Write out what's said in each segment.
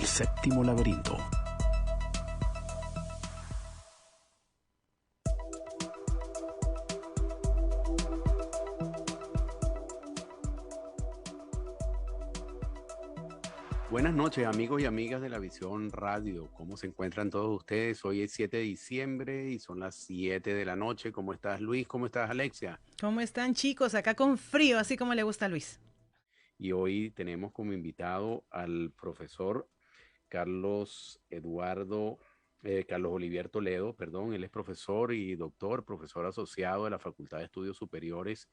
séptimo laberinto. Buenas noches, amigos y amigas de la Visión Radio. ¿Cómo se encuentran todos ustedes? Hoy es 7 de diciembre y son las 7 de la noche. ¿Cómo estás, Luis? ¿Cómo estás, Alexia? ¿Cómo están, chicos? Acá con frío, así como le gusta a Luis. Y hoy tenemos como invitado al profesor Carlos Eduardo, Carlos Olivier Toledo, perdón. Él es profesor y doctor, profesor asociado de la Facultad de Estudios Superiores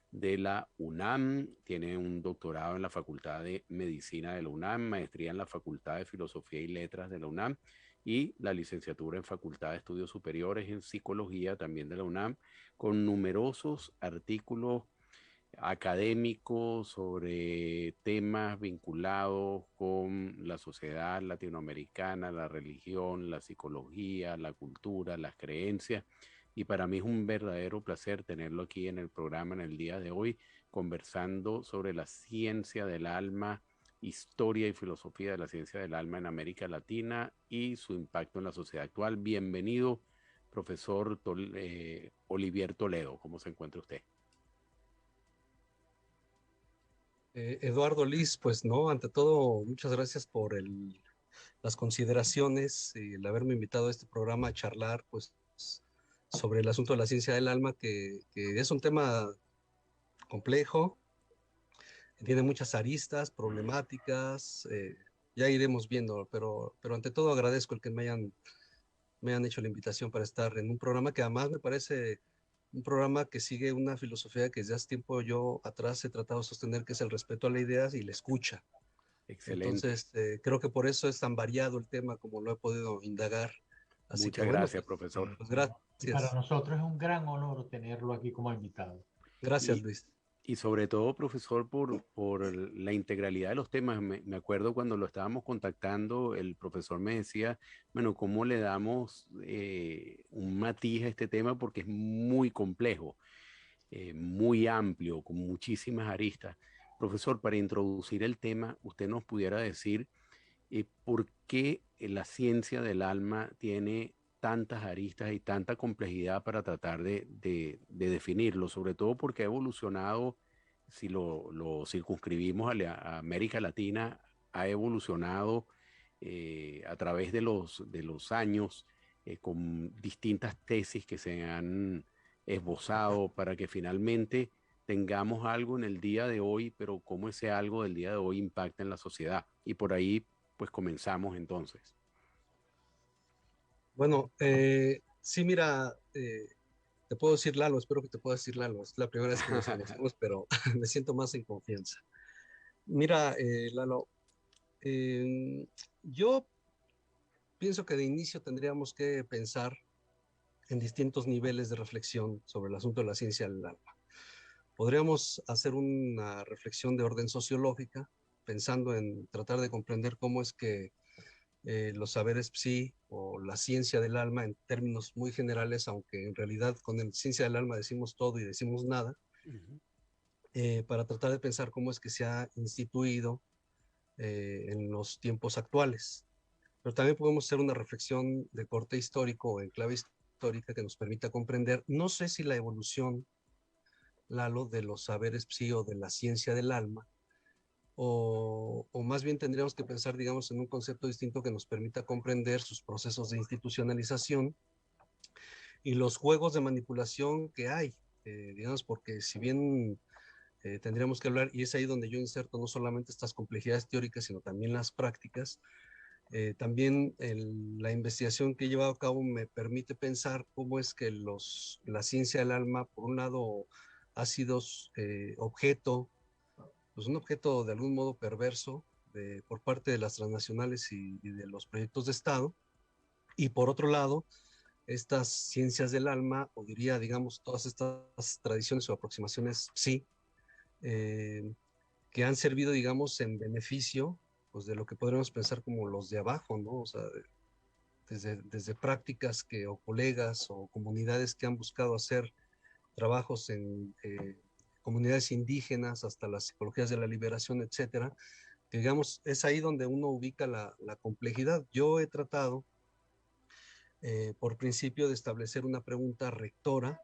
de la UNAM, tiene un doctorado en la Facultad de Medicina de la UNAM, maestría en la Facultad de Filosofía y Letras de la UNAM y la licenciatura en Facultad de Estudios Superiores en Psicología también de la UNAM, con numerosos artículos académicos sobre temas vinculados con la sociedad latinoamericana, la religión, la psicología, la cultura, las creencias. Y para mí es un verdadero placer tenerlo aquí en el programa en el día de hoy, conversando sobre la ciencia del alma, historia y filosofía de la ciencia del alma en América Latina y su impacto en la sociedad actual. Bienvenido, profesor Olivier Toledo. ¿Cómo se encuentra usted? Eduardo Liz, pues no, ante todo, muchas gracias por las consideraciones y el haberme invitado a este programa a charlar, pues, sobre el asunto de la ciencia del alma, que es un tema complejo, tiene muchas aristas, problemáticas, ya iremos viendo, pero ante todo agradezco el que me hayan hecho la invitación para estar en un programa que además me parece un programa que sigue una filosofía que desde hace tiempo yo atrás he tratado de sostener, que es el respeto a las ideas y la escucha. Excelente. Entonces, creo que por eso es tan variado el tema como lo he podido indagar. Así que Muchas bueno, gracias, pues, profesor. pues Y para gracias. nosotros es un gran honor tenerlo aquí como invitado. Gracias, Y, Luis. y sobre todo, profesor, por la integralidad de los temas. Me acuerdo cuando lo estábamos contactando, el profesor me decía, bueno, ¿cómo le damos un matiz a este tema? Porque es muy complejo, muy amplio, con muchísimas aristas. Profesor, para introducir el tema, usted nos pudiera decir por qué la ciencia del alma tiene tantas aristas y tanta complejidad para tratar de definirlo, sobre todo porque ha evolucionado, si lo circunscribimos a América Latina, ha evolucionado a través de los años con distintas tesis que se han esbozado para que finalmente tengamos algo en el día de hoy, pero cómo ese algo del día de hoy impacta en la sociedad. Y por ahí pues comenzamos entonces. Bueno, sí, mira, te puedo decir Lalo, espero que te pueda decir Lalo. Es la primera vez que nos conocemos, pero me siento más en confianza. Mira, Lalo, yo pienso que de inicio tendríamos que pensar en distintos niveles de reflexión sobre el asunto de la ciencia del alma. Podríamos hacer una reflexión de orden sociológica, pensando en tratar de comprender cómo es que los saberes psi o la ciencia del alma, en términos muy generales, aunque en realidad con la ciencia del alma decimos todo y decimos nada, Ujú. para tratar de pensar cómo es que se ha instituido en los tiempos actuales. Pero también podemos hacer una reflexión de corte histórico o en clave histórica que nos permita comprender, no sé si la evolución, Lalo, de los saberes psi o de la ciencia del alma, o más bien tendríamos que pensar, digamos, en un concepto distinto que nos permita comprender sus procesos de institucionalización y los juegos de manipulación que hay, digamos, porque si bien tendríamos que hablar, y es ahí donde yo inserto no solamente estas complejidades teóricas, sino también las prácticas, también la investigación que he llevado a cabo me permite pensar cómo es que la ciencia del alma, por un lado, ha sido objeto, pues un objeto de algún modo perverso por parte de las transnacionales y de los proyectos de Estado, y por otro lado, estas ciencias del alma, o diría, digamos, todas estas tradiciones o aproximaciones, sí, eh, que han servido, digamos, en beneficio, pues de lo que podríamos pensar como los de abajo, ¿no? O sea, desde prácticas o colegas o comunidades que han buscado hacer trabajos en comunidades indígenas hasta las psicologías de la liberación, etcétera, que digamos, es ahí donde uno ubica la complejidad. Yo he tratado, por principio, de establecer una pregunta rectora,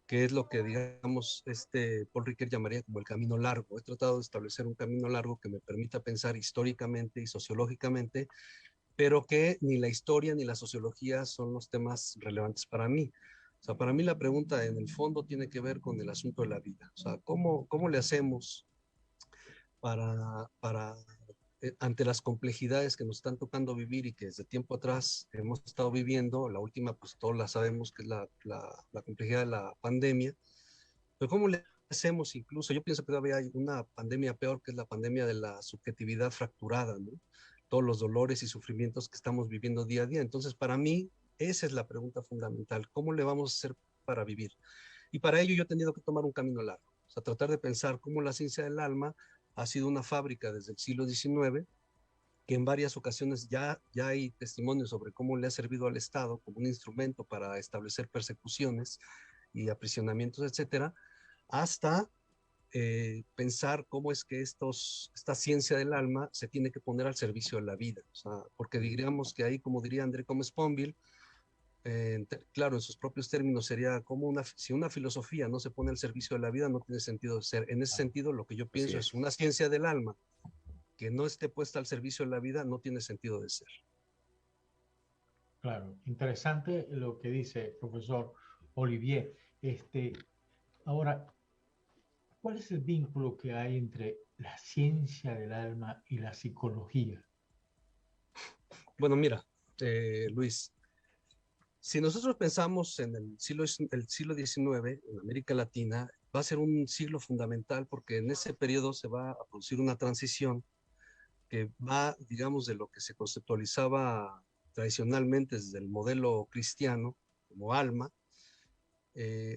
que es lo que, digamos, Paul Ricoeur llamaría como el camino largo. He tratado de establecer un camino largo que me permita pensar históricamente y sociológicamente, pero que ni la historia ni la sociología son los temas relevantes para mí. O sea, para mí la pregunta en el fondo tiene que ver con el asunto de la vida. O sea, ¿cómo le hacemos para ante las complejidades que nos están tocando vivir y que desde tiempo atrás hemos estado viviendo? La última, pues todos la sabemos, que es la complejidad de la pandemia. Pero ¿cómo le hacemos incluso? Yo pienso que todavía hay una pandemia peor, que es la pandemia de la subjetividad fracturada, ¿no? Todos los dolores y sufrimientos que estamos viviendo día a día. Entonces, para mí, esa es la pregunta fundamental. ¿Cómo le vamos a hacer para vivir? Y para ello yo he tenido que tomar un camino largo. O sea, tratar de pensar cómo la ciencia del alma ha sido una fábrica desde el siglo XIX, que en varias ocasiones ya hay testimonios sobre cómo le ha servido al Estado como un instrumento para establecer persecuciones y aprisionamientos, etcétera, hasta pensar cómo es que esta ciencia del alma se tiene que poner al servicio de la vida. O sea, porque diríamos que ahí, como diría André Comte Sponville, claro, en sus propios términos sería como si una filosofía no se pone al servicio de la vida, no tiene sentido de ser. En ese sentido, lo que yo Así pienso es es. una ciencia del alma que no esté puesta al servicio de la vida, no tiene sentido de ser. Claro, interesante lo que dice profesor Olivier. Ahora, ¿cuál es el vínculo que hay entre la ciencia del alma y la psicología? Bueno, mira, Luis, si nosotros pensamos en el siglo XIX, en América Latina, va a ser un siglo fundamental porque en ese periodo se va a producir una transición que va, digamos, de lo que se conceptualizaba tradicionalmente desde el modelo cristiano como alma,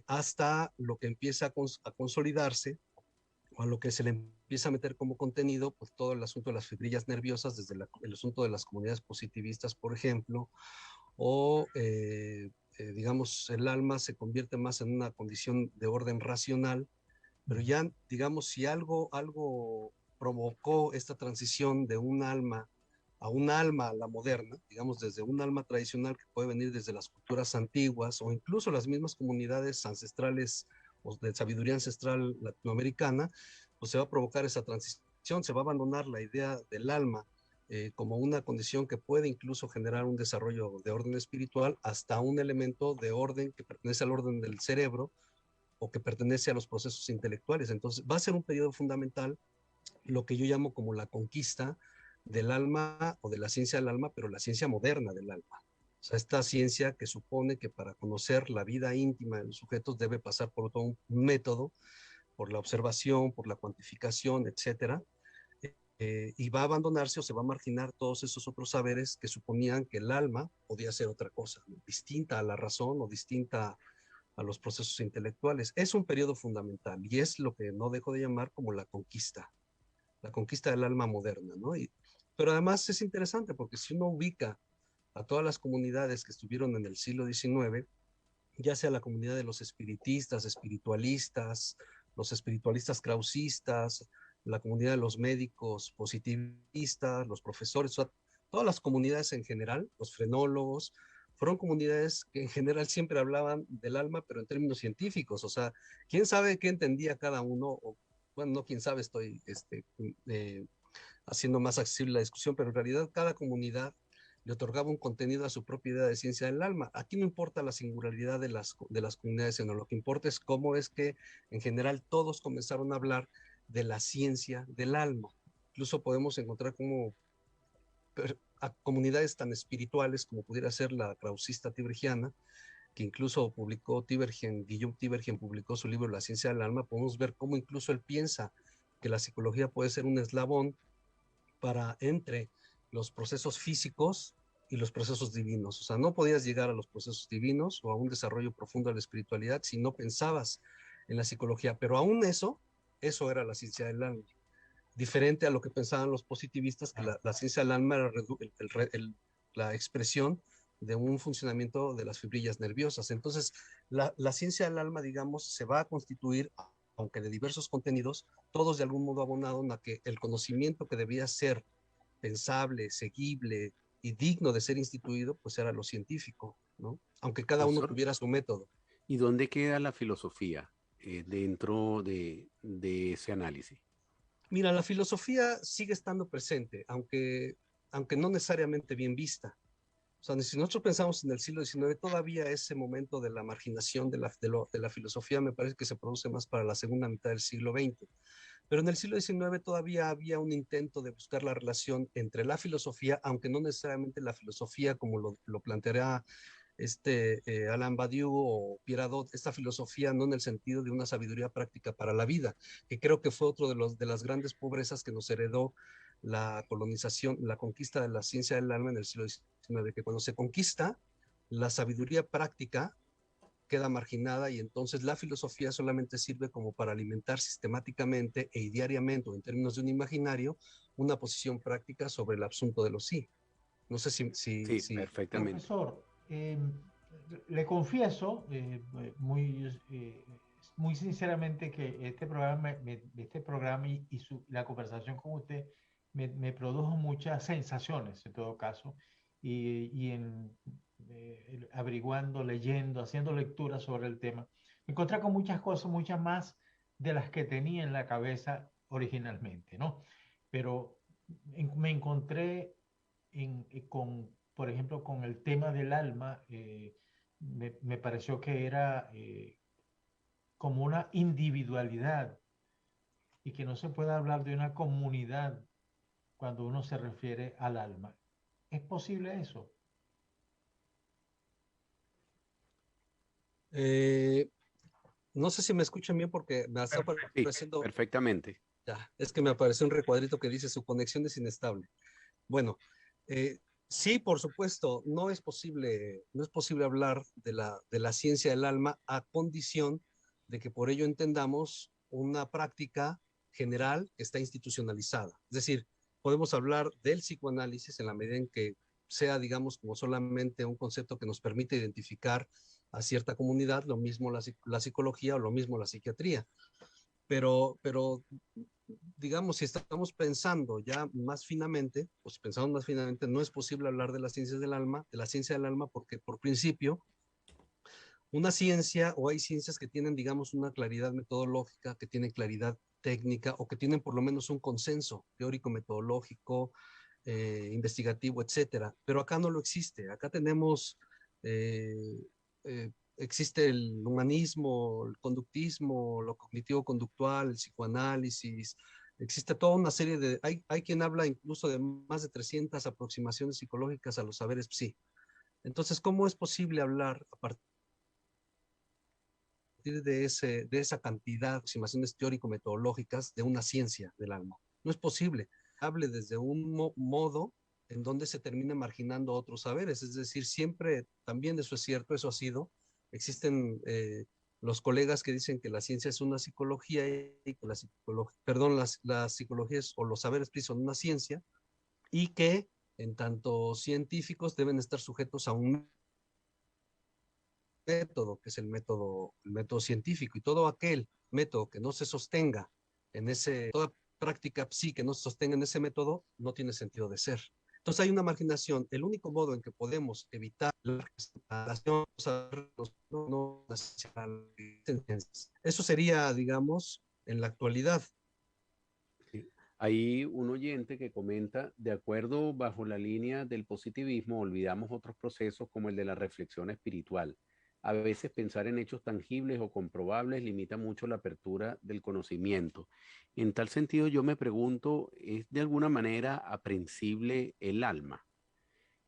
hasta lo que empieza a consolidarse o a lo que se le empieza a meter como contenido, pues todo el asunto de las fibrillas nerviosas, desde el asunto de las comunidades positivistas, por ejemplo, o digamos, el alma se convierte más en una condición de orden racional, pero ya, digamos, si algo provocó esta transición de un alma a la moderna, digamos, desde un alma tradicional que puede venir desde las culturas antiguas o incluso las mismas comunidades ancestrales o de sabiduría ancestral latinoamericana, pues se va a provocar esa transición, se va a abandonar la idea del alma como una condición que puede incluso generar un desarrollo de orden espiritual hasta un elemento de orden que pertenece al orden del cerebro o que pertenece a los procesos intelectuales. Entonces, va a ser un periodo fundamental, lo que yo llamo como la conquista del alma o de la ciencia del alma, pero la ciencia moderna del alma. O sea, esta ciencia que supone que para conocer la vida íntima de los sujetos debe pasar por todo un método, por la observación, por la cuantificación, etcétera, y va a abandonarse o se va a marginar todos esos otros saberes que suponían que el alma podía ser otra cosa, ¿no? Distinta a la razón o distinta a los procesos intelectuales. Es un periodo fundamental y es lo que no dejo de llamar como la conquista del alma moderna, ¿no? Pero además es interesante porque si uno ubica a todas las comunidades que estuvieron en el siglo XIX, ya sea la comunidad de los espiritistas, espiritualistas, los espiritualistas krausistas, la comunidad de los médicos positivistas, los profesores, o sea, todas las comunidades en general, los frenólogos, fueron comunidades que en general siempre hablaban del alma, pero en términos científicos, o sea, quién sabe qué entendía cada uno, o, bueno, no quién sabe, estoy eh, haciendo más accesible la discusión, pero en realidad cada comunidad le otorgaba un contenido a su propia idea de ciencia del alma. Aquí no importa la singularidad de las comunidades, sino lo que importa es cómo es que en general todos comenzaron a hablar de la ciencia del alma. Incluso podemos encontrar como a comunidades tan espirituales como pudiera ser la krausista tibergiana, que incluso publicó Tibergen, Guillaume Tibergen publicó su libro La ciencia del alma, podemos ver cómo incluso él piensa que la psicología puede ser un eslabón para entre los procesos físicos y los procesos divinos. O sea, no podías llegar a los procesos divinos o a un desarrollo profundo de la espiritualidad si no pensabas en la psicología. Pero aún eso era la ciencia del alma. Diferente a lo que pensaban los positivistas, que la ciencia del alma era la expresión de un funcionamiento de las fibrillas nerviosas. Entonces, la ciencia del alma, digamos, se va a constituir aunque de diversos contenidos, todos de algún modo abonaron a que el conocimiento que debía ser pensable, seguible y digno de ser instituido, pues era lo científico, ¿no? Aunque cada uno Profesor, tuviera su método. ¿y dónde queda la filosofía dentro de ese análisis? Mira, la filosofía sigue estando presente, aunque no necesariamente bien vista. O sea, si nosotros pensamos en el siglo XIX, todavía ese momento de la marginación de la filosofía me parece que se produce más para la segunda mitad del siglo XX. Pero en el siglo XIX todavía había un intento de buscar la relación entre la filosofía, aunque no necesariamente la filosofía como lo planteará Alain Badiou o Pierre Hadot, esta filosofía no en el sentido de una sabiduría práctica para la vida, que creo que fue otro de las grandes pobrezas que nos heredó la colonización, la conquista de la ciencia del alma en el siglo XIX, que cuando se conquista, la sabiduría práctica queda marginada y entonces la filosofía solamente sirve como para alimentar sistemáticamente e diariamente, o en términos de un imaginario, una posición práctica sobre el asunto de los sí. No sé Sí, si perfectamente. Profesor, le confieso muy sinceramente que este programa, este programa la conversación con usted me produjo muchas sensaciones en todo caso y averiguando, leyendo, haciendo lecturas sobre el tema, me encontré con muchas cosas, muchas más de las que tenía en la cabeza originalmente, ¿no? Pero me encontré por ejemplo, con el tema del alma, me pareció que era como una individualidad y que no se puede hablar de una comunidad cuando uno se refiere al alma. ¿Es posible eso? eh, no sé si me escuchan bien porque me está Sí, apareciendo, perfectamente. ya, es que me apareció un recuadrito que dice su conexión es inestable. Bueno, eh, sí, por supuesto, no es posible hablar de la ciencia del alma a condición de que por ello entendamos una práctica general que está institucionalizada. Es decir, podemos hablar del psicoanálisis en la medida en que sea, digamos, como solamente un concepto que nos permite identificar a cierta comunidad, lo mismo la psicología o lo mismo la psiquiatría. Pero digamos, si estamos pensando ya más finamente, o si pensamos más finamente, no es posible hablar de las ciencias del alma, de la ciencia del alma, porque por principio, una ciencia o hay ciencias que tienen, digamos, una claridad metodológica, que tienen claridad técnica o que tienen por lo menos un consenso teórico, metodológico, investigativo, etcétera. Pero acá no lo existe. Acá tenemos, eh, existe el humanismo, el conductismo, lo cognitivo-conductual, el psicoanálisis. Existe toda una serie hay quien habla incluso de más de 300 aproximaciones psicológicas a los saberes psi. Entonces, ¿cómo es posible hablar a partir de esa cantidad de aproximaciones teórico-metodológicas de una ciencia del alma? No es posible. Hable desde un modo en donde se termina marginando otros saberes. Es decir, siempre, también eso es cierto, eso ha sido. Existen los colegas que dicen que la ciencia es una psicología y que las psicologías o los saberes son una ciencia y que en tanto científicos deben estar sujetos a un método, que es el método científico, y todo aquel método que no se sostenga toda práctica psi que no se sostenga en ese método, no tiene sentido de ser. Entonces hay una marginación. El único modo en que podemos evitar la relación, eso sería, digamos, en la actualidad. Sí. Hay un oyente que comenta, de acuerdo bajo la línea del positivismo, olvidamos otros procesos como el de la reflexión espiritual. A veces pensar en hechos tangibles o comprobables limita mucho la apertura del conocimiento. En tal sentido, yo me pregunto, ¿es de alguna manera aprensible el alma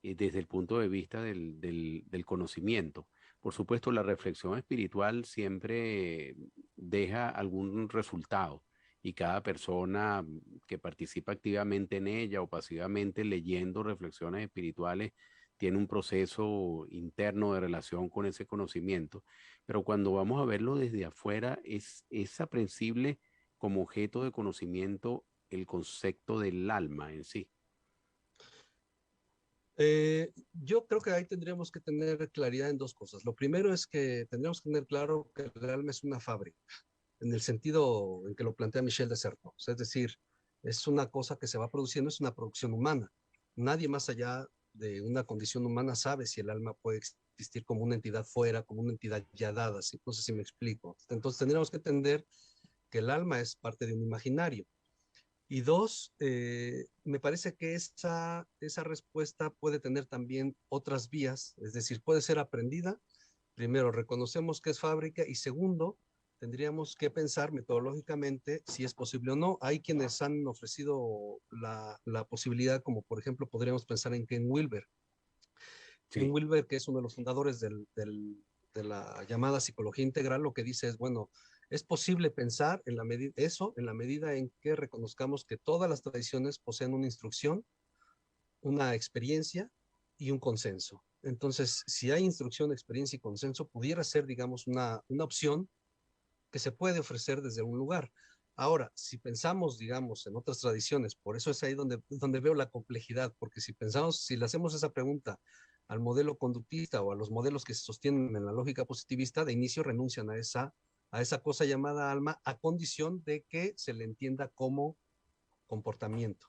desde el punto de vista del conocimiento? Por supuesto, la reflexión espiritual siempre deja algún resultado y cada persona que participa activamente en ella o pasivamente leyendo reflexiones espirituales tiene un proceso interno de relación con ese conocimiento. Pero cuando vamos a verlo desde afuera, es aprensible como objeto de conocimiento el concepto del alma en sí. Yo creo que ahí tendríamos que tener claridad en dos cosas. Lo primero es que tendríamos que tener claro que el alma es una fábrica. en el sentido en que lo plantea Michel de Certeau. O sea, es decir, es una cosa que se va produciendo, es una producción humana. Nadie más allá de una condición humana sabe si el alma puede existir como una entidad fuera, como una entidad ya dada. ¿Sí? No sé si me explico. Entonces tendríamos que entender que el alma es parte de un imaginario. Y dos, me parece que esa respuesta puede tener también otras vías, es decir, puede ser aprendida. Primero, reconocemos que es fábrica y segundo, tendríamos que pensar metodológicamente si es posible o no. Hay quienes han ofrecido la posibilidad, como por ejemplo podríamos pensar en Ken Wilber. Ken Sí. Wilber, que es uno de los fundadores de la llamada psicología integral, lo que dice es, bueno, es posible pensar en en la medida en que reconozcamos que todas las tradiciones poseen una instrucción, una experiencia y un consenso. Entonces, si hay instrucción, experiencia y consenso, pudiera ser, digamos, una opción que se puede ofrecer desde un lugar. Ahora, si pensamos, digamos, en otras tradiciones, por eso es ahí donde veo la complejidad, porque si pensamos, si le hacemos esa pregunta al modelo conductista o a los modelos que se sostienen en la lógica positivista, de inicio renuncian a esa cosa llamada alma, a condición de que se le entienda como comportamiento.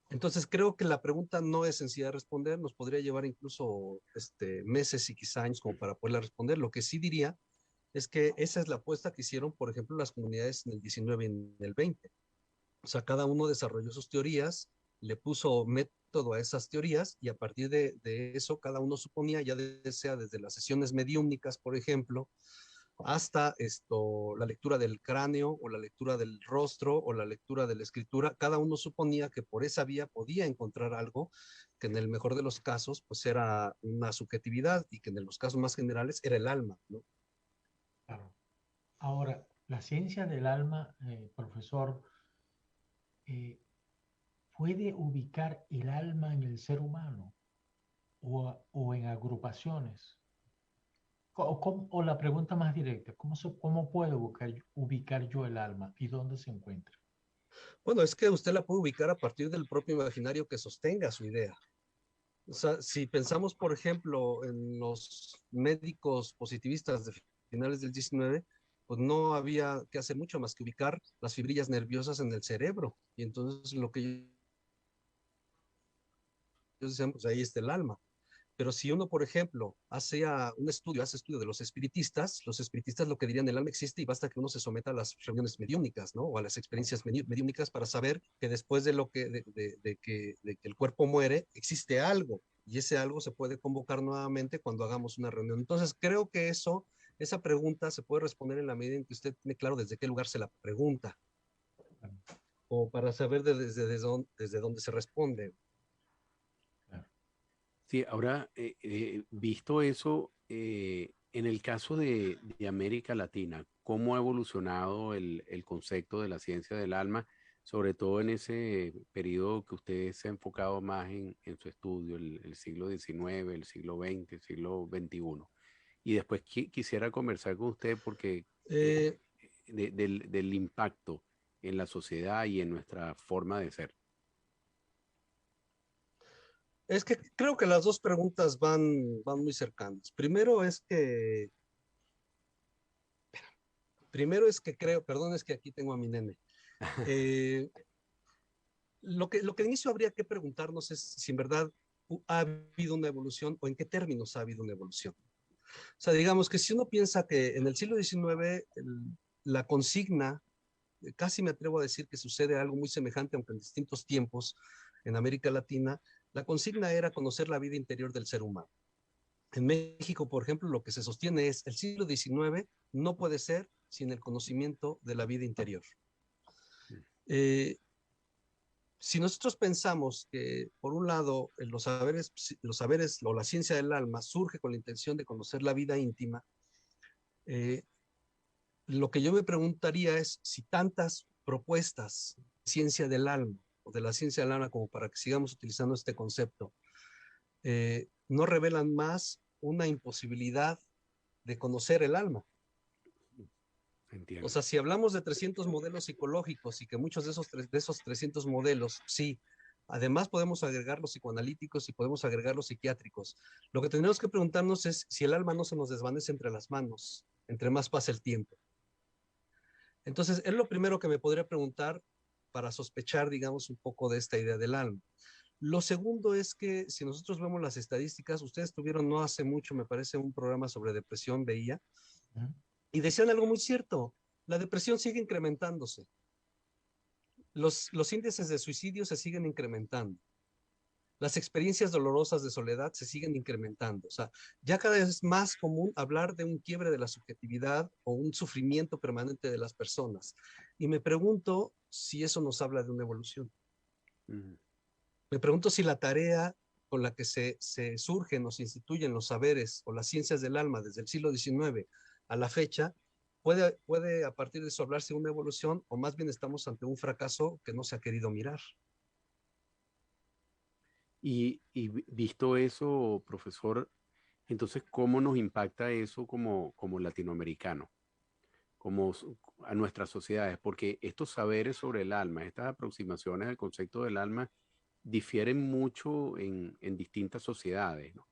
Entonces creo que la pregunta no es sencilla de responder, nos podría llevar incluso meses y quizá años como para poderla responder. Lo que sí diría es que esa es la apuesta que hicieron, por ejemplo, las comunidades en el 19 y en el 20. O sea, cada uno desarrolló sus teorías, le puso método a esas teorías y a partir de eso cada uno suponía, ya sea desde las sesiones mediúmnicas, por ejemplo, hasta la lectura del cráneo o la lectura del rostro o la lectura de la escritura, cada uno suponía que por esa vía podía encontrar algo que en el mejor de los casos pues era una subjetividad y que en los casos más generales era el alma, ¿no? Claro. Ahora, la ciencia del alma, profesor, eh, ¿puede ubicar el alma en el ser humano o en agrupaciones? O la pregunta más directa, ¿cómo puedo ubicar yo el alma y dónde se encuentra? Bueno, es que usted la puede ubicar a partir del propio imaginario que sostenga su idea. O sea, si pensamos, por ejemplo, en los médicos positivistas de finales del 19, pues no había que hacer mucho más que ubicar las fibrillas nerviosas en el cerebro. Y entonces lo que ellos decían, pues ahí está el alma. Pero si uno, por ejemplo, hace estudio de los espiritistas lo que dirían, el alma existe y basta que uno se someta a las reuniones mediúmnicas, ¿no? O a las experiencias mediúmnicas para saber que después de que el cuerpo muere, existe algo. Y ese algo se puede convocar nuevamente cuando hagamos una reunión. Entonces, creo que esa pregunta se puede responder en la medida en que usted tiene claro desde qué lugar se la pregunta, o para saber desde dónde se responde. Claro. Sí, ahora, visto eso, en el caso de América Latina, ¿cómo ha evolucionado el concepto de la ciencia del alma, sobre todo en ese periodo que usted se ha enfocado más en su estudio, el siglo XIX, el siglo XX, el siglo XXI? Y después quisiera conversar con usted porque Eh, del impacto en la sociedad y en nuestra forma de ser. Es que creo que las dos preguntas van muy cercanas. Primero es que creo, perdón, es que aquí tengo a mi nene. Eh, lo que de inicio habría que preguntarnos es si en verdad ha habido una evolución o en qué términos ha habido una evolución. O sea, digamos que si uno piensa que en el siglo XIX la consigna, casi me atrevo a decir que sucede algo muy semejante, aunque en distintos tiempos en América Latina, la consigna era conocer la vida interior del ser humano. En México, por ejemplo, lo que se sostiene es el siglo XIX no puede ser sin el conocimiento de la vida interior. Eh, si nosotros pensamos que, por un lado, los saberes o la ciencia del alma surge con la intención de conocer la vida íntima, eh, lo que yo me preguntaría es si tantas propuestas de ciencia del alma o de la ciencia del alma como para que sigamos utilizando este concepto, no revelan más una imposibilidad de conocer el alma. O Entiendo. sea, si hablamos de 300 modelos psicológicos y que muchos de esos 300 modelos, sí, además podemos agregar los psicoanalíticos y podemos agregar los psiquiátricos. Lo que tenemos que preguntarnos es si el alma no se nos desvanece entre las manos entre más pasa el tiempo. Entonces, es lo primero que me podría preguntar para sospechar, digamos, un poco de esta idea del alma. Lo segundo es que si nosotros vemos las estadísticas, ustedes tuvieron no hace mucho, me parece, un programa sobre depresión, veía, y decían algo muy cierto, la depresión sigue incrementándose. Los índices de suicidio se siguen incrementando. Las experiencias dolorosas de soledad se siguen incrementando. O sea, ya cada vez es más común hablar de un quiebre de la subjetividad o un sufrimiento permanente de las personas. Y me pregunto si eso nos habla de una evolución. Me pregunto si la tarea con la que se surgen o se instituyen los saberes o las ciencias del alma desde el siglo XIX a la fecha, puede a partir de eso hablarse de una evolución, o más bien estamos ante un fracaso que no se ha querido mirar. Y visto eso, profesor, entonces, ¿cómo nos impacta eso como latinoamericanos, a nuestras sociedades? Porque estos saberes sobre el alma, estas aproximaciones al concepto del alma, difieren mucho en distintas sociedades, ¿no?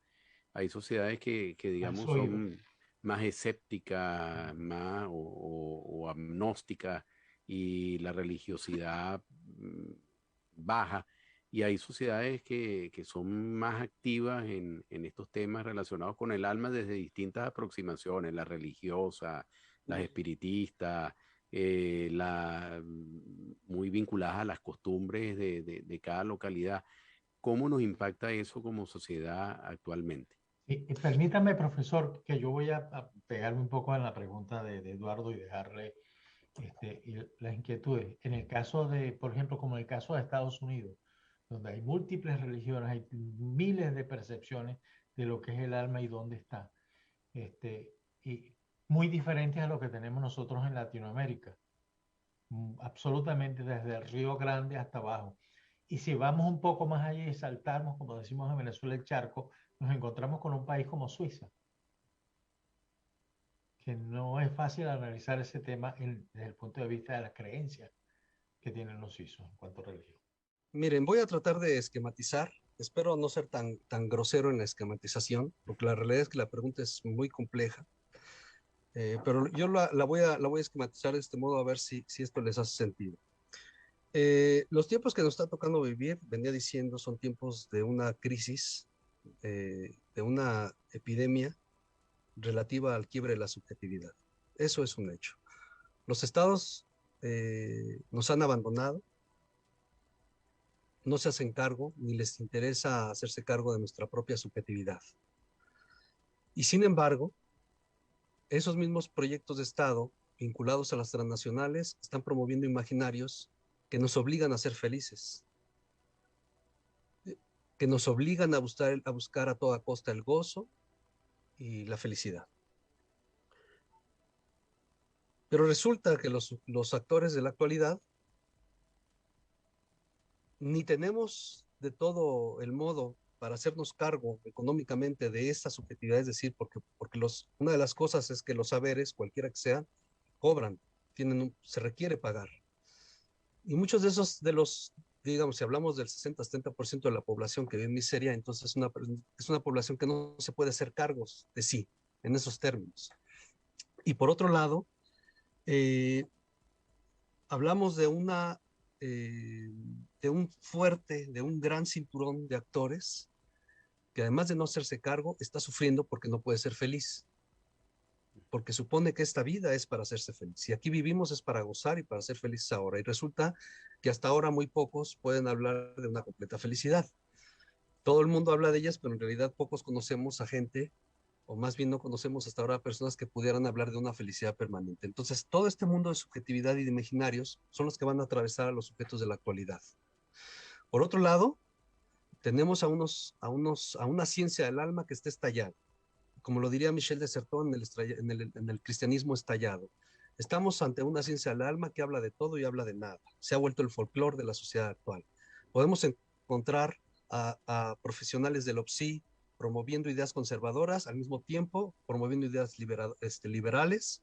Hay sociedades que digamos, son más escépticas, más o agnósticas, y la religiosidad baja. Y hay sociedades que son más activas en estos temas relacionados con el alma desde distintas aproximaciones, la religiosa, las espiritistas, muy vinculadas a las costumbres de cada localidad. ¿Cómo nos impacta eso como sociedad actualmente? Y permítame, profesor, que yo voy a pegarme un poco en la pregunta de Eduardo y dejarle las inquietudes. En el caso de, por ejemplo, como en el caso de Estados Unidos, donde hay múltiples religiones, hay miles de percepciones de lo que es el alma y dónde está. Y muy diferentes a lo que tenemos nosotros en Latinoamérica, absolutamente desde el Río Grande hasta abajo. Y si vamos un poco más allá y saltamos, como decimos en Venezuela, el charco, nos encontramos con un país como Suiza, que no es fácil analizar ese tema desde el punto de vista de las creencias que tienen los suizos en cuanto a religión. Miren, voy a tratar de esquematizar. Espero no ser tan grosero en la esquematización, porque la realidad es que la pregunta es muy compleja. Pero yo la voy a esquematizar de este modo a ver si esto les hace sentido. Los tiempos que nos está tocando vivir, venía diciendo, son tiempos de una crisis, de una epidemia relativa al quiebre de la subjetividad. Eso es un hecho. Los estados nos han abandonado, no se hacen cargo, ni les interesa hacerse cargo de nuestra propia subjetividad. Y sin embargo, esos mismos proyectos de Estado vinculados a las transnacionales están promoviendo imaginarios que nos obligan a ser felices, que nos obligan a buscar a toda costa el gozo y la felicidad. Pero resulta que los actores de la actualidad ni tenemos de todo el modo para hacernos cargo económicamente de esta subjetividad, es decir, porque una de las cosas es que los saberes, cualquiera que sean, cobran, se requiere pagar. Y muchos de los, digamos, si hablamos del 60-70% de la población que vive en miseria, entonces es una población que no se puede hacer cargos de sí, en esos términos. Y por otro lado, hablamos de de un gran cinturón de actores que además de no hacerse cargo, está sufriendo porque no puede ser feliz. Porque supone que esta vida es para hacerse feliz. Y aquí vivimos es para gozar y para ser felices ahora. Y resulta que hasta ahora muy pocos pueden hablar de una completa felicidad. Todo el mundo habla de ellas, pero en realidad pocos conocemos a gente, o más bien no conocemos hasta ahora a personas que pudieran hablar de una felicidad permanente. Entonces, todo este mundo de subjetividad y de imaginarios son los que van a atravesar a los sujetos de la actualidad. Por otro lado, tenemos a una ciencia del alma que está estallada. Como lo diría Michel de Certeau en el cristianismo estallado. Estamos ante una ciencia del alma que habla de todo y habla de nada. Se ha vuelto el folclore de la sociedad actual. Podemos encontrar a profesionales del OPSI promoviendo ideas conservadoras, al mismo tiempo promoviendo ideas liberales.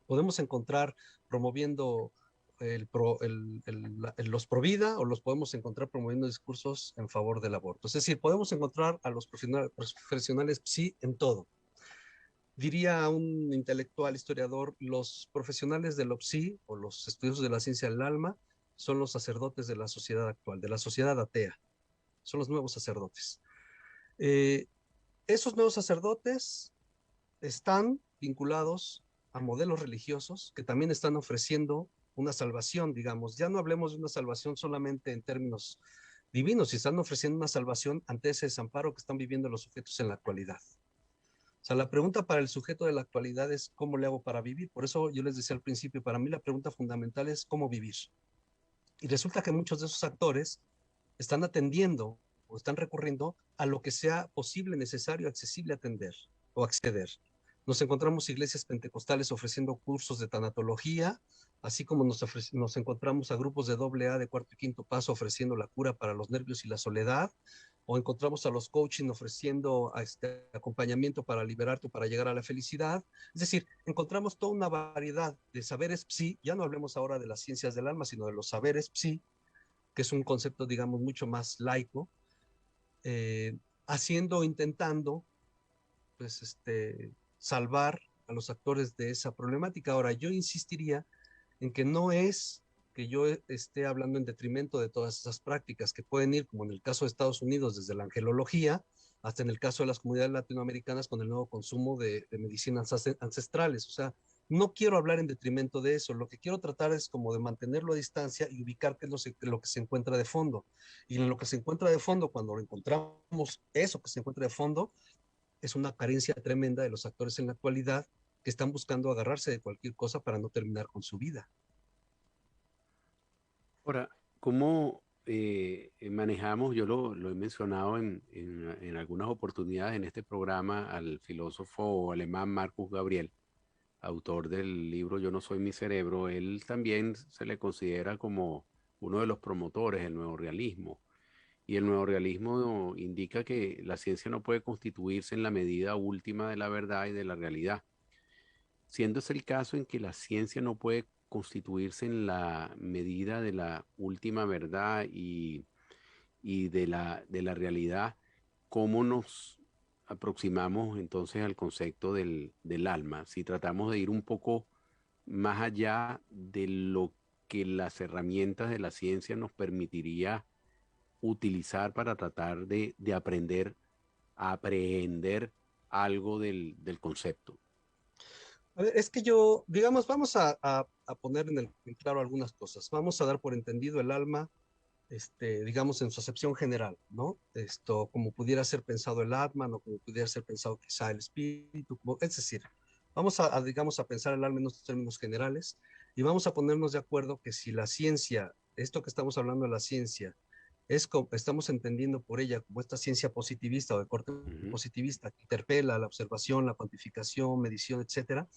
Podemos encontrar promoviendo los pro vida, o los podemos encontrar promoviendo discursos en favor del aborto. Es decir, podemos encontrar a los profesionales sí en todo. Diría un intelectual historiador, los profesionales del OPSI o los estudiosos de la ciencia del alma son los sacerdotes de la sociedad actual, de la sociedad atea. Son los nuevos sacerdotes. Eh, Esos nuevos sacerdotes están vinculados a modelos religiosos que también están ofreciendo una salvación, digamos. Ya no hablemos de una salvación solamente en términos divinos, si están ofreciendo una salvación ante ese desamparo que están viviendo los sujetos en la actualidad. O sea, la pregunta para el sujeto de la actualidad es ¿cómo le hago para vivir? Por eso yo les decía al principio, para mí la pregunta fundamental es ¿cómo vivir? Y resulta que muchos de esos actores están atendiendo o están recurriendo a lo que sea posible, necesario, accesible atender o acceder. Nos encontramos iglesias pentecostales ofreciendo cursos de tanatología, así como nos encontramos a grupos de AA de cuarto y quinto paso ofreciendo la cura para los nervios y la soledad, o encontramos a los coaching ofreciendo acompañamiento para liberarte o para llegar a la felicidad. Es decir, encontramos toda una variedad de saberes psi, ya no hablemos ahora de las ciencias del alma, sino de los saberes psi, que es un concepto, digamos, mucho más laico, haciendo, intentando, pues, salvar a los actores de esa problemática. Ahora, yo insistiría en que no es que yo esté hablando en detrimento de todas esas prácticas que pueden ir, como en el caso de Estados Unidos, desde la angelología, hasta en el caso de las comunidades latinoamericanas con el nuevo consumo de medicinas ancestrales. O sea, no quiero hablar en detrimento de eso, lo que quiero tratar es como de mantenerlo a distancia y ubicar qué es lo que se encuentra de fondo. Y en lo que se encuentra de fondo, cuando lo encontramos, eso que se encuentra de fondo, es una carencia tremenda de los actores en la actualidad que están buscando agarrarse de cualquier cosa para no terminar con su vida. Ahora, ¿cómo manejamos? Yo lo he mencionado en algunas oportunidades en este programa al filósofo alemán Marcus Gabriel, autor del libro Yo no soy mi cerebro. Él también se le considera como uno de los promotores del nuevo realismo. Y el nuevo realismo indica que la ciencia no puede constituirse en la medida última de la verdad y de la realidad, siendo ese el caso en que la ciencia no puede constituirse en la medida de la última verdad y de la realidad. ¿Cómo nos aproximamos entonces al concepto del alma? Si tratamos de ir un poco más allá de lo que las herramientas de la ciencia nos permitiría utilizar para tratar de aprender a aprehender algo del concepto. A ver, es que yo, digamos, vamos a poner en claro algunas cosas. Vamos a dar por entendido el alma, digamos, en su acepción general, ¿no? Esto, como pudiera ser pensado el Atman o como pudiera ser pensado quizá el espíritu, es decir, vamos digamos, a pensar el alma en estos términos generales y vamos a ponernos de acuerdo que si la ciencia, esto que estamos hablando de la ciencia, estamos entendiendo por ella como esta ciencia positivista o de corte positivista que interpela la observación, la cuantificación, medición, etcétera.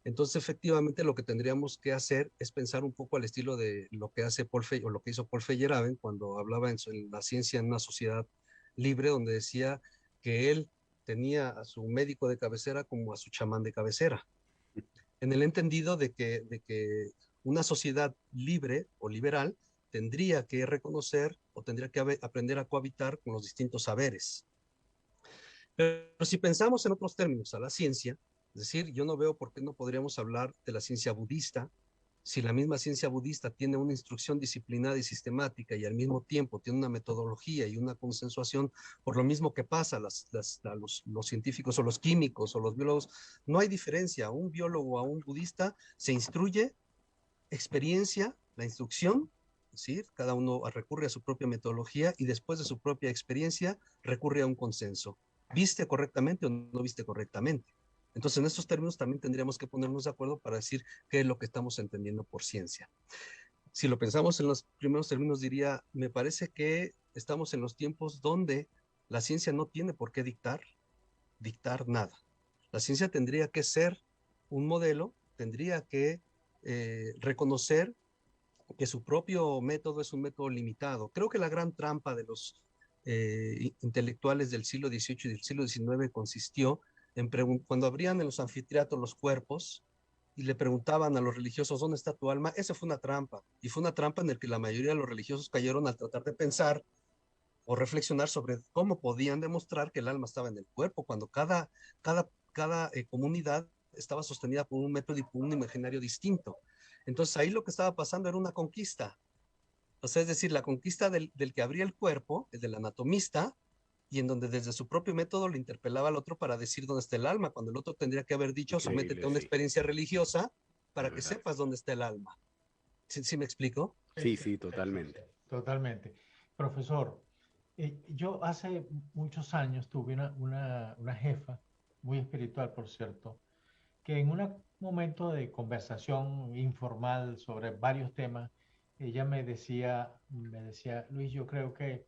Entonces, efectivamente, lo que tendríamos que hacer es pensar un poco al estilo de lo que hace o lo que hizo Paul Feyerabend cuando hablaba en la ciencia en una sociedad libre, donde decía que él tenía a su médico de cabecera como a su chamán de cabecera, en el entendido de que una sociedad libre o liberal tendría que reconocer o tendría que aprender a cohabitar con los distintos saberes. Pero si pensamos en otros términos a la ciencia, es decir, yo no veo por qué no podríamos hablar de la ciencia budista, si la misma ciencia budista tiene una instrucción disciplinada y sistemática y al mismo tiempo tiene una metodología y una consensuación, por lo mismo que pasa a los científicos o los químicos o los biólogos, no hay diferencia. A un biólogo o a un budista se instruye, experiencia, la instrucción, es decir, cada uno recurre a su propia metodología y después de su propia experiencia recurre a un consenso. ¿Viste correctamente o no viste correctamente? Entonces, en estos términos también tendríamos que ponernos de acuerdo para decir qué es lo que estamos entendiendo por ciencia. Si lo pensamos en los primeros términos, diría, me parece que estamos en los tiempos donde la ciencia no tiene por qué dictar nada. La ciencia tendría que ser un modelo, tendría que reconocer que su propio método es un método limitado. Creo que la gran trampa de los intelectuales del siglo XVIII y del siglo XIX consistió en cuando abrían en los anfiteatros los cuerpos y le preguntaban a los religiosos, ¿dónde está tu alma? Esa fue una trampa. Y fue una trampa en la que la mayoría de los religiosos cayeron al tratar de pensar o reflexionar sobre cómo podían demostrar que el alma estaba en el cuerpo, cuando cada cada comunidad estaba sostenida por un método y por un imaginario distinto. Entonces ahí lo que estaba pasando era una conquista. O sea, es decir, la conquista del que abría el cuerpo, el del anatomista, y en donde desde su propio método le interpelaba al otro para decir dónde está el alma, cuando el otro tendría que haber dicho, sométete Increíble, a una sí, experiencia religiosa es para que verdad. sepas dónde está el alma. ¿Sí me explico? Sí, Sí, sí, sí, totalmente. totalmente. Profesor, yo hace muchos años tuve una jefa, muy espiritual, por cierto, que en un momento de conversación informal sobre varios temas, ella me decía, Luis, yo creo que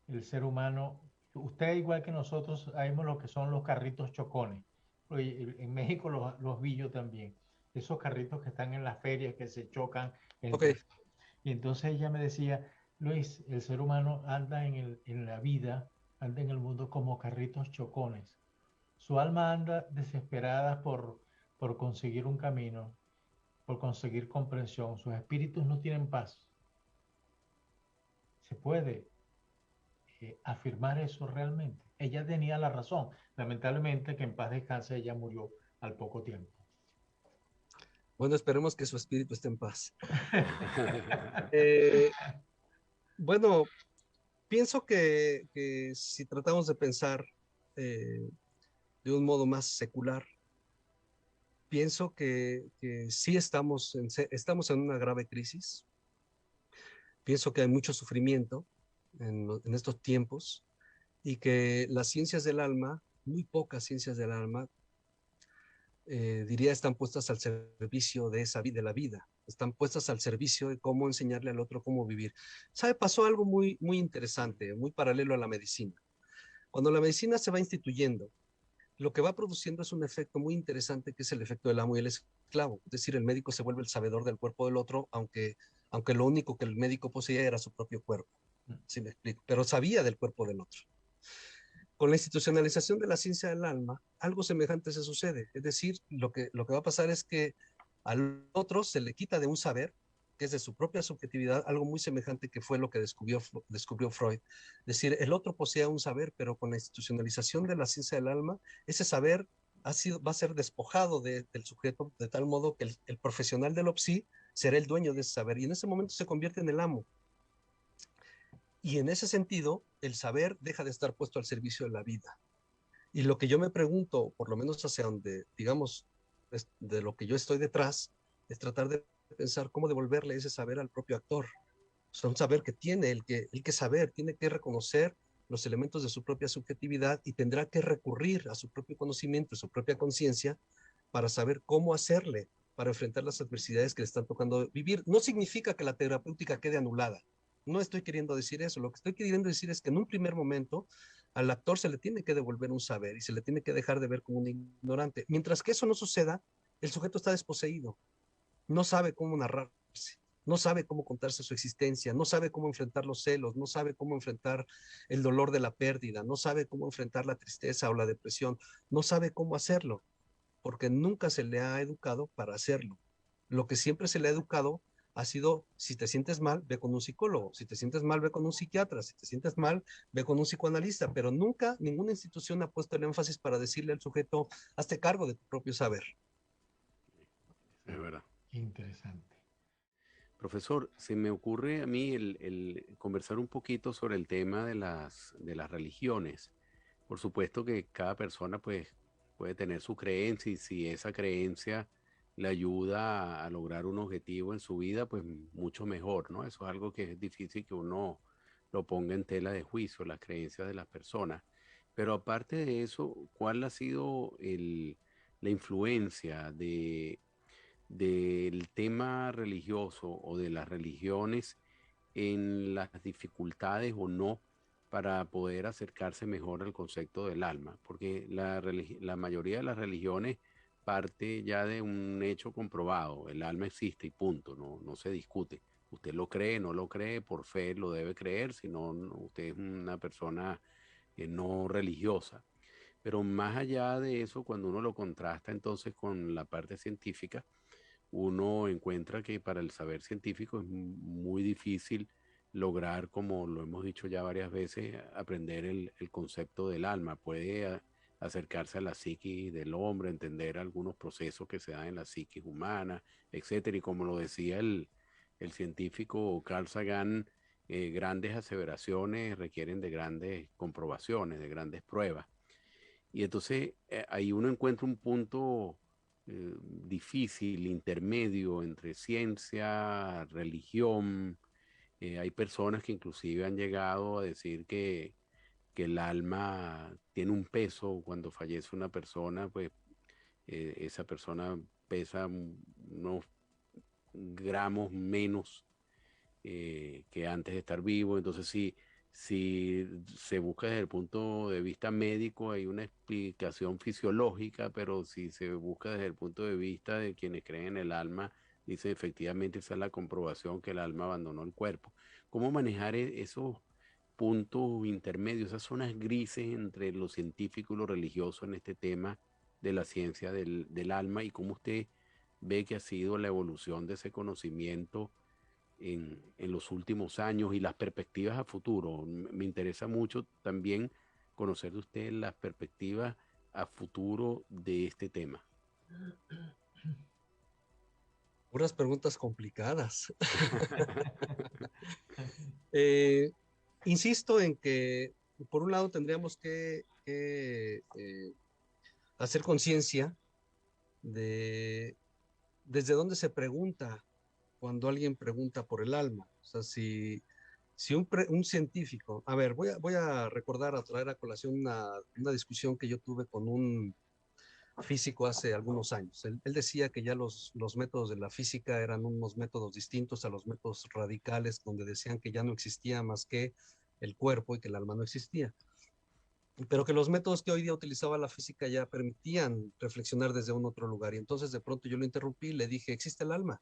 el ser humano, usted igual que nosotros, sabemos lo que son los carritos chocones. En México los vi yo también. Esos carritos que están en las ferias que se chocan Ok, entre. Y entonces ella me decía, Luis, el ser humano anda en la vida, anda en el mundo como carritos chocones. Su alma anda desesperada por conseguir un camino, por conseguir comprensión. Sus espíritus no tienen paz. Se puede afirmar eso realmente. Ella tenía la razón. Lamentablemente, que en paz descanse, ella murió al poco tiempo. bueno, esperemos que su espíritu esté en paz. Eh, bueno, pienso que si tratamos de pensar eh, de un modo más secular, pienso que sí estamos en una grave crisis. Pienso que hay mucho sufrimiento en estos tiempos y que las ciencias del alma, muy pocas ciencias del alma, diría, están puestas al servicio de esa vida, de la vida. Están puestas al servicio de cómo enseñarle al otro cómo vivir. ¿Sabe? Pasó algo muy, muy interesante, muy paralelo a la medicina. Cuando la medicina se va instituyendo, lo que va produciendo es un efecto muy interesante que es el efecto del amo y el esclavo. Es decir, el médico se vuelve el sabedor del cuerpo del otro, aunque lo único que el médico poseía era su propio cuerpo. ¿Sí me explico? Pero sabía del cuerpo del otro. Con la institucionalización de la ciencia del alma, algo semejante se sucede. Es decir, lo que va a pasar es que al otro se le quita de un saber, que es de su propia subjetividad, algo muy semejante que fue lo que descubrió Freud. Es decir, el otro posee un saber, pero con la institucionalización de la ciencia del alma, ese saber va a ser despojado del sujeto, de tal modo que el profesional del OPSI será el dueño de ese saber y en ese momento se convierte en el amo. Y en ese sentido, el saber deja de estar puesto al servicio de la vida. Y lo que yo me pregunto, por lo menos hacia donde, digamos, de lo que yo estoy detrás, es tratar de pensar cómo devolverle ese saber al propio actor. O sea, un saber que tiene, el que saber, tiene que reconocer los elementos de su propia subjetividad y tendrá que recurrir a su propio conocimiento, a su propia conciencia, para saber cómo hacerle, para enfrentar las adversidades que le están tocando vivir. No significa que la terapéutica quede anulada. No estoy queriendo decir eso. Lo que estoy queriendo decir es que en un primer momento al actor se le tiene que devolver un saber y se le tiene que dejar de ver como un ignorante. Mientras que eso no suceda, el sujeto está desposeído, no sabe cómo narrarse, no sabe cómo contarse su existencia, no sabe cómo enfrentar los celos, no sabe cómo enfrentar el dolor de la pérdida, no sabe cómo enfrentar la tristeza o la depresión, no sabe cómo hacerlo, porque nunca se le ha educado para hacerlo. Lo que siempre se le ha educado ha sido, si te sientes mal, ve con un psicólogo, si te sientes mal, ve con un psiquiatra, si te sientes mal, ve con un psicoanalista, pero nunca ninguna institución ha puesto el énfasis para decirle al sujeto, hazte cargo de tu propio saber. Es verdad. Interesante. Profesor, se me ocurre a mí el conversar un poquito sobre el tema de las religiones. Por supuesto que cada persona pues, puede tener su creencia y si esa creencia le ayuda a lograr un objetivo en su vida, pues mucho mejor, ¿no? Eso es algo que es difícil que uno lo ponga en tela de juicio, las creencias de las personas. Pero aparte de eso, ¿cuál ha sido la influencia del tema religioso o de las religiones en las dificultades o no para poder acercarse mejor al concepto del alma? Porque la mayoría de las religiones parte ya de un hecho comprobado: el alma existe y punto, no se discute. Usted lo cree, no lo cree, por fe lo debe creer, si no, usted es una persona no religiosa. Pero más allá de eso, cuando uno lo contrasta entonces con la parte científica, uno encuentra que para el saber científico es muy difícil lograr, como lo hemos dicho ya varias veces, aprender el concepto del alma. Puede acercarse a la psiquis del hombre, entender algunos procesos que se dan en la psiquis humana, etcétera. Y como lo decía el científico Carl Sagan, grandes aseveraciones requieren de grandes comprobaciones, de grandes pruebas. Y entonces ahí uno encuentra un punto difícil, intermedio entre ciencia, religión. Hay personas que inclusive han llegado a decir que el alma tiene un peso cuando fallece una persona, pues esa persona pesa unos gramos menos que antes de estar vivo. Entonces, si se busca desde el punto de vista médico, hay una explicación fisiológica, pero si se busca desde el punto de vista de quienes creen en el alma, dice efectivamente esa es la comprobación que el alma abandonó el cuerpo. ¿Cómo manejar esos puntos intermedios, esas zonas grises entre lo científico y lo religioso en este tema de la ciencia del alma, y cómo usted ve que ha sido la evolución de ese conocimiento en los últimos años y las perspectivas a futuro? Me interesa mucho también conocer de usted las perspectivas a futuro de este tema. Puras preguntas complicadas. Insisto en que, por un lado, tendríamos que hacer conciencia de desde dónde se pregunta cuando alguien pregunta por el alma. O sea, si un científico, a ver, voy a recordar, a traer a colación una discusión que yo tuve con un físico hace algunos años. Él decía que ya los métodos de la física eran unos métodos distintos a los métodos radicales, donde decían que ya no existía más que el cuerpo y que el alma no existía. Pero que los métodos que hoy día utilizaba la física ya permitían reflexionar desde un otro lugar. Y entonces de pronto yo lo interrumpí y le dije, ¿existe el alma?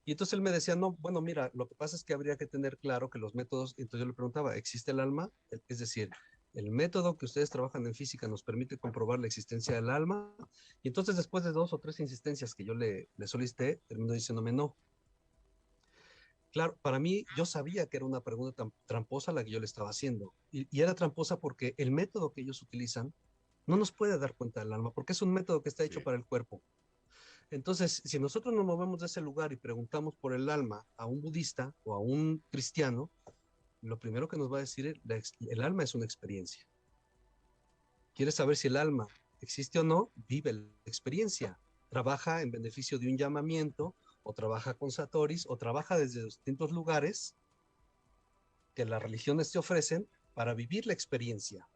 Y entonces él me decía, no, bueno, mira, lo que pasa es que habría que tener claro que los métodos, entonces yo le preguntaba, ¿existe el alma? Es decir, el método que ustedes trabajan en física nos permite comprobar la existencia del alma. Y entonces después de 2 o 3 insistencias que yo le solicité, terminó diciéndome no. Claro, para mí yo sabía que era una pregunta tan tramposa la que yo le estaba haciendo. Y era tramposa porque el método que ellos utilizan no nos puede dar cuenta del alma, porque es un método que está hecho Sí, para el cuerpo. Entonces, si nosotros nos movemos de ese lugar y preguntamos por el alma a un budista o a un cristiano, lo primero que nos va a decir es, el alma es una experiencia. ¿Quieres saber si el alma existe o no? Vive la experiencia. Trabaja en beneficio de un llamamiento, o trabaja con satoris, o trabaja desde distintos lugares que las religiones te ofrecen para vivir la experiencia.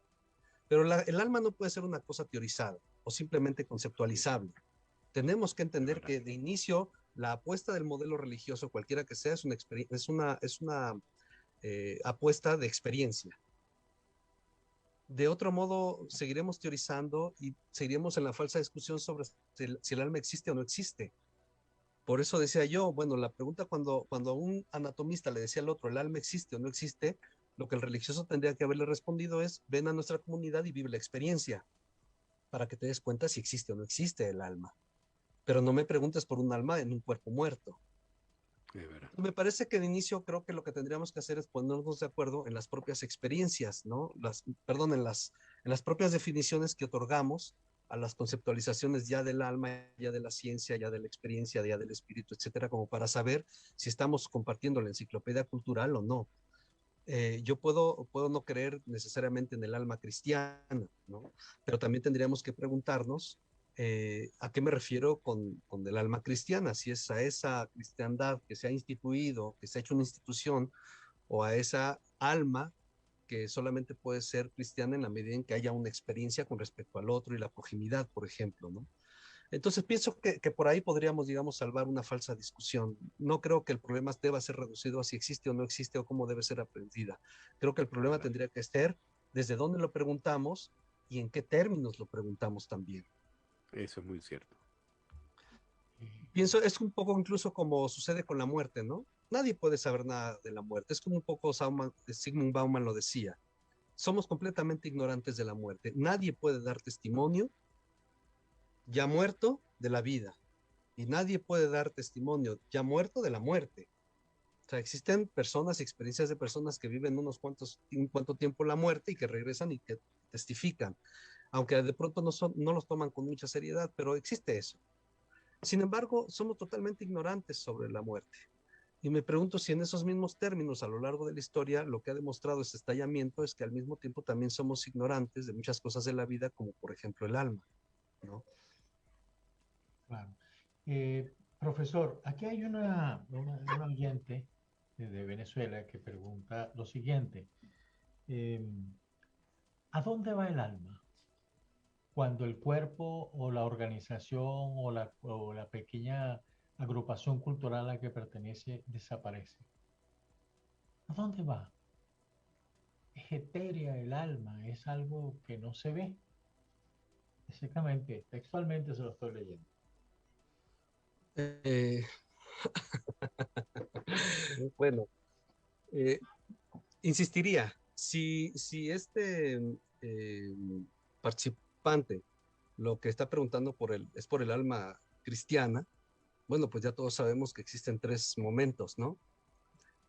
Pero el alma no puede ser una cosa teorizada o simplemente sí, conceptualizable. Tenemos que es entender verdad. que de inicio la apuesta del modelo religioso, cualquiera que sea, es una apuesta de experiencia. De otro modo, seguiremos teorizando y seguiremos en la falsa discusión sobre si el alma existe o no existe. Por eso decía yo, bueno, la pregunta cuando a un anatomista le decía al otro, ¿el alma existe o no existe? Lo que el religioso tendría que haberle respondido es, ven a nuestra comunidad y vive la experiencia para que te des cuenta si existe o no existe el alma. Pero no me preguntes por un alma en un cuerpo muerto. Es verdad. Me parece que de inicio creo que lo que tendríamos que hacer es ponernos de acuerdo en las propias experiencias, ¿no? Perdón, en las propias definiciones que otorgamos a las conceptualizaciones ya del alma, ya de la ciencia, ya de la experiencia, ya del espíritu, etcétera, como para saber si estamos compartiendo la enciclopedia cultural o no. Yo puedo no creer necesariamente en el alma cristiana, ¿no? Pero también tendríamos que preguntarnos a qué me refiero con el alma cristiana, si es a esa cristiandad que se ha instituido, que se ha hecho una institución, o a esa alma que solamente puede ser cristiana en la medida en que haya una experiencia con respecto al otro y la proximidad, por ejemplo, ¿no? Entonces pienso que por ahí podríamos, digamos, salvar una falsa discusión. No creo que el problema deba ser reducido a si existe o no existe o cómo debe ser aprendida. Creo que el Es problema verdad. tendría que estar desde dónde lo preguntamos y en qué términos lo preguntamos también. Eso es muy cierto. Pienso, es un poco incluso como sucede con la muerte, ¿no? Nadie puede saber nada de la muerte. Es como un poco Sigmund Bauman lo decía. Somos completamente ignorantes de la muerte. Nadie puede dar testimonio ya muerto de la vida. Y nadie puede dar testimonio ya muerto de la muerte. O sea, existen personas y experiencias de personas que viven un cuanto tiempo la muerte y que regresan y que testifican. aunque de pronto no los toman con mucha seriedad, pero existe eso. Sin embargo, somos totalmente ignorantes sobre la muerte. Y me pregunto si en esos mismos términos, a lo largo de la historia, lo que ha demostrado este estallamiento es que al mismo tiempo también somos ignorantes de muchas cosas de la vida, como por ejemplo el alma, ¿no? Claro. Profesor, aquí hay una oyente de Venezuela que pregunta lo siguiente. eh, ¿A dónde va el alma cuando el cuerpo o la organización o la pequeña agrupación cultural a la que pertenece desaparece? ¿A dónde va? Es etérea el alma, es algo que no se ve. Exactamente, textualmente se lo estoy leyendo. Eh, bueno, eh, insistiría, si este eh, participante lo que está preguntando es por el alma cristiana, bueno, pues ya todos sabemos que existen tres momentos, ¿no?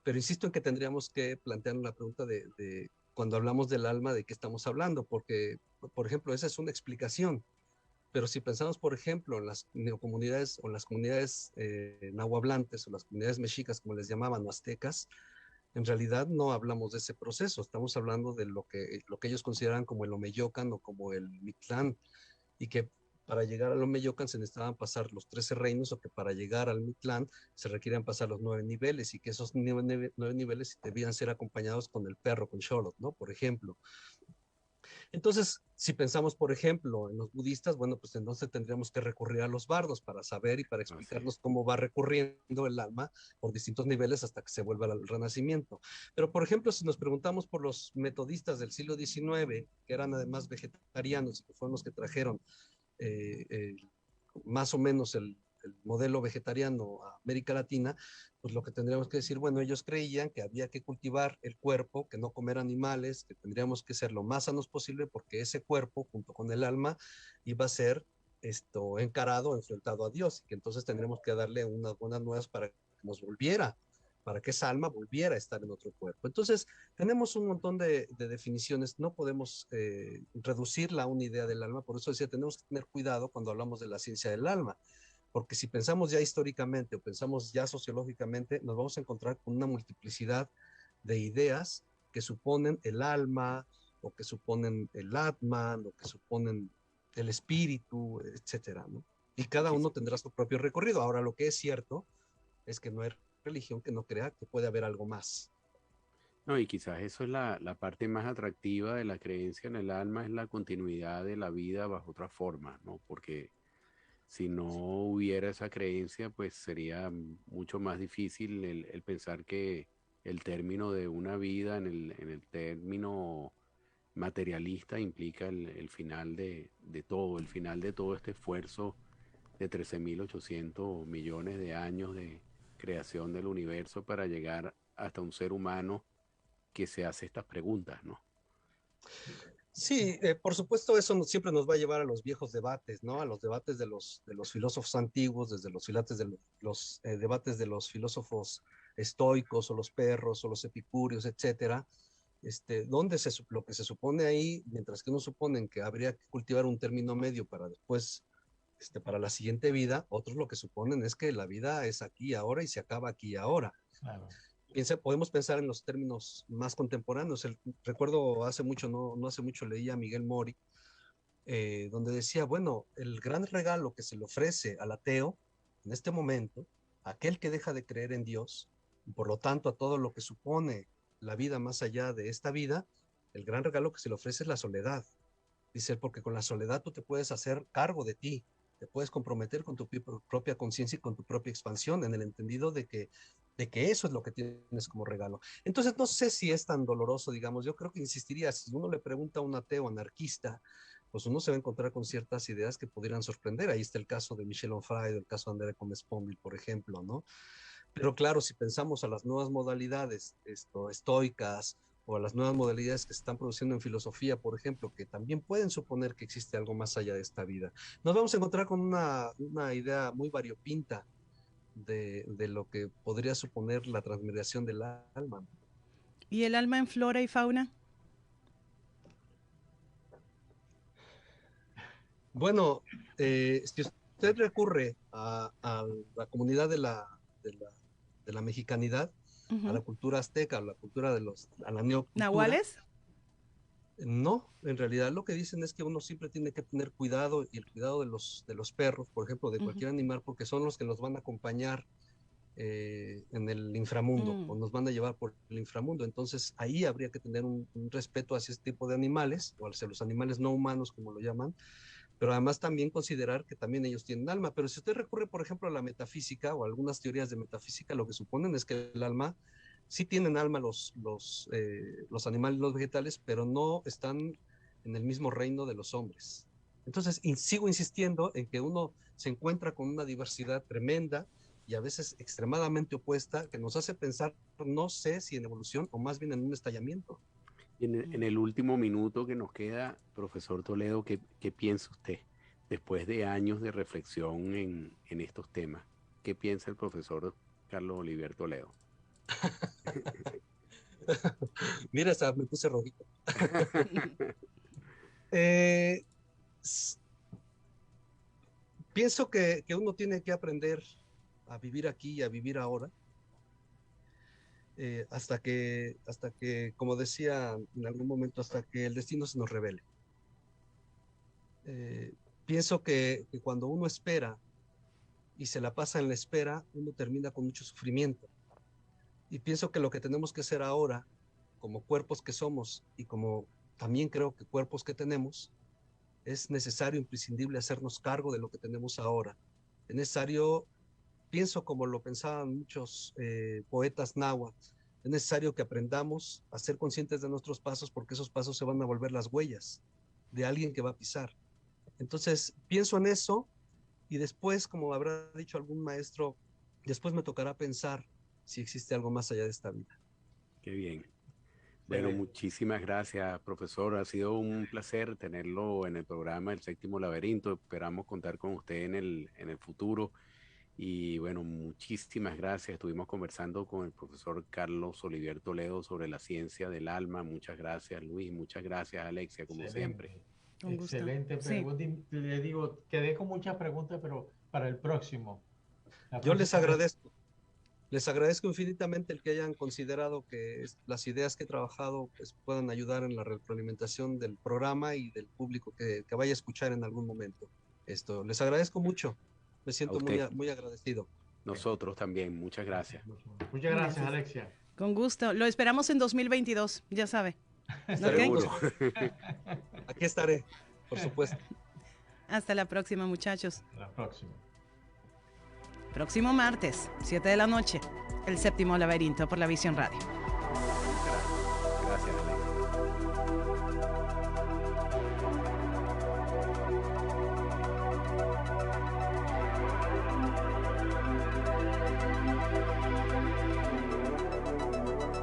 Pero insisto en que tendríamos que plantear la pregunta de cuando hablamos del alma, ¿de qué estamos hablando? Porque, por ejemplo, esa es una explicación. Pero si pensamos, por ejemplo, en las neocomunidades o en las comunidades nahuablantes o las comunidades mexicas, como les llamaban, o aztecas, en realidad no hablamos de ese proceso. Estamos hablando de lo que ellos consideran como el Omeyocan o como el Mictlán, y que para llegar al Omeyocan se necesitaban pasar los 13 reinos, o que para llegar al Mictlán se requerían pasar los 9 niveles, y que esos 9 niveles debían ser acompañados con el perro, con Xolotl, ¿no? Por ejemplo. Entonces, si pensamos, por ejemplo, en los budistas, bueno, pues entonces tendríamos que recurrir a los bardos para saber y para Así es. explicarnos cómo va recorriendo el alma por distintos niveles hasta que se vuelva al renacimiento. Pero, por ejemplo, si nos preguntamos por los metodistas del siglo XIX, que eran además vegetarianos y que fueron los que trajeron eh, eh, más o menos el modelo vegetariano a América Latina, pues lo que tendríamos que decir, bueno, ellos creían que había que cultivar el cuerpo, que no comer animales, que tendríamos que ser lo más sanos posible, porque ese cuerpo, junto con el alma, iba a ser encarado, enfrentado a Dios, y que entonces tendríamos que darle unas buenas nuevas para que nos volviera, para que esa alma volviera a estar en otro cuerpo. Entonces, tenemos un montón de definiciones, no podemos reducirla a una idea del alma, por eso decía, tenemos que tener cuidado cuando hablamos de la ciencia del alma, porque si pensamos ya históricamente o pensamos ya sociológicamente, nos vamos a encontrar con una multiplicidad de ideas que suponen el alma, o que suponen el atman, o que suponen el espíritu, etcétera, ¿no? Y cada uno tendrá su propio recorrido. Ahora, lo que es cierto es que no hay religión que no crea que puede haber algo más. No, y quizás eso es la parte más atractiva de la creencia en el alma, es la continuidad de la vida bajo otra forma, ¿no? Porque si no hubiera esa creencia, pues sería mucho más difícil el pensar que el término de una vida en el término materialista implica el final de todo, el final de todo este esfuerzo de 13.800 millones de años de creación del universo para llegar hasta un ser humano que se hace estas preguntas, ¿no? Sí, por supuesto, eso siempre nos va a llevar a los viejos debates, ¿no? A los debates de los filósofos antiguos, desde los filates de los debates de los filósofos estoicos, o los perros, o los epicúreos, etcétera. Donde lo que se supone ahí, mientras que uno supone que habría que cultivar un término medio para después, para la siguiente vida, otros lo que suponen es que la vida es aquí y ahora y se acaba aquí y ahora. Claro. Podemos pensar en los términos más contemporáneos. Recuerdo hace mucho, no hace mucho, leía a Miguel Mori, donde decía, bueno, el gran regalo que se le ofrece al ateo en este momento, aquel que deja de creer en Dios, y por lo tanto a todo lo que supone la vida más allá de esta vida, el gran regalo que se le ofrece es la soledad. Dice, porque con la soledad tú te puedes hacer cargo de ti, te puedes comprometer con tu propia conciencia y con tu propia expansión, en el entendido de que eso es lo que tienes como regalo. Entonces, no sé si es tan doloroso, digamos. Yo creo que insistiría, si uno le pregunta a un ateo anarquista, pues uno se va a encontrar con ciertas ideas que pudieran sorprender. Ahí está el caso de Michel Onfray, el caso de André Comesponville, por ejemplo, ¿no? Pero claro, si pensamos a las nuevas modalidades estoicas, o a las nuevas modalidades que se están produciendo en filosofía, por ejemplo, que también pueden suponer que existe algo más allá de esta vida, nos vamos a encontrar con una idea muy variopinta de lo que podría suponer la transmigración del alma. ¿Y el alma en flora y fauna? Bueno, si usted recurre a la comunidad de la mexicanidad, a la Ujú. cultura azteca, a la cultura a la neocultura, ¿Nahuales? no, en realidad lo que dicen es que uno siempre tiene que tener cuidado y el cuidado de los perros, por ejemplo, de Ujú. cualquier animal, porque son los que nos van a acompañar en el inframundo o Mm. nos van a llevar por el inframundo. Entonces ahí habría que tener un respeto hacia este tipo de animales o hacia los animales no humanos, como lo llaman, pero además también considerar que también ellos tienen alma. Pero si usted recurre, por ejemplo, a la metafísica o a algunas teorías de metafísica, lo que suponen es que el alma, sí tienen alma los animales, los vegetales, pero no están en el mismo reino de los hombres. Entonces, sigo insistiendo en que uno se encuentra con una diversidad tremenda y a veces extremadamente opuesta que nos hace pensar, no sé si en evolución o más bien en un estallamiento. En el último minuto que nos queda, profesor Toledo, ¿qué piensa usted después de años de reflexión en estos temas? ¿Qué piensa el profesor Carlos Olivier Toledo? Mira, hasta me puse rojito. Eh, Pienso que uno tiene que aprender a vivir aquí y a vivir ahora, hasta que, como decía en algún momento, hasta que el destino se nos revele. Eh, Pienso que cuando uno espera y se la pasa en la espera, uno termina con mucho sufrimiento. Y pienso que lo que tenemos que hacer ahora, como cuerpos que somos y como también creo que cuerpos que tenemos, es necesario, imprescindible hacernos cargo de lo que tenemos ahora. Es necesario, pienso como lo pensaban muchos poetas náhuatl, es necesario que aprendamos a ser conscientes de nuestros pasos porque esos pasos se van a volver las huellas de alguien que va a pisar. Entonces, pienso en eso y después, como habrá dicho algún maestro, después me tocará pensar si existe algo más allá de esta vida. Qué bien. Bueno, Excelente. muchísimas gracias, profesor. Ha sido un placer tenerlo en el programa El Séptimo Laberinto. Esperamos contar con usted en el futuro. Y bueno, muchísimas gracias. Estuvimos conversando con el profesor Carlos Olivier Toledo sobre la ciencia del alma. Muchas gracias, Luis. Muchas gracias, Alexia, como siempre. Excelente. Un gusto. Excelente Sí. pregunta. Y le digo, quedé con muchas preguntas, pero para el próximo. La Yo próxima vez. les agradezco infinitamente el que hayan considerado que las ideas que he trabajado pues, puedan ayudar en la retroalimentación del programa y del público que vaya a escuchar en algún momento. Esto, les agradezco mucho. Me A siento usted, muy agradecido. nosotros también. Muchas Gracias. gracias. Muchas gracias, Gracias. Alexia. Con gusto. Lo esperamos en 2022, ya sabe. Estaremos, ¿Ok? Seguro. aquí estaré, por supuesto. Hasta la próxima, muchachos. La próxima. Próximo martes, 7 de la noche, El Séptimo Laberinto por la Visión Radio.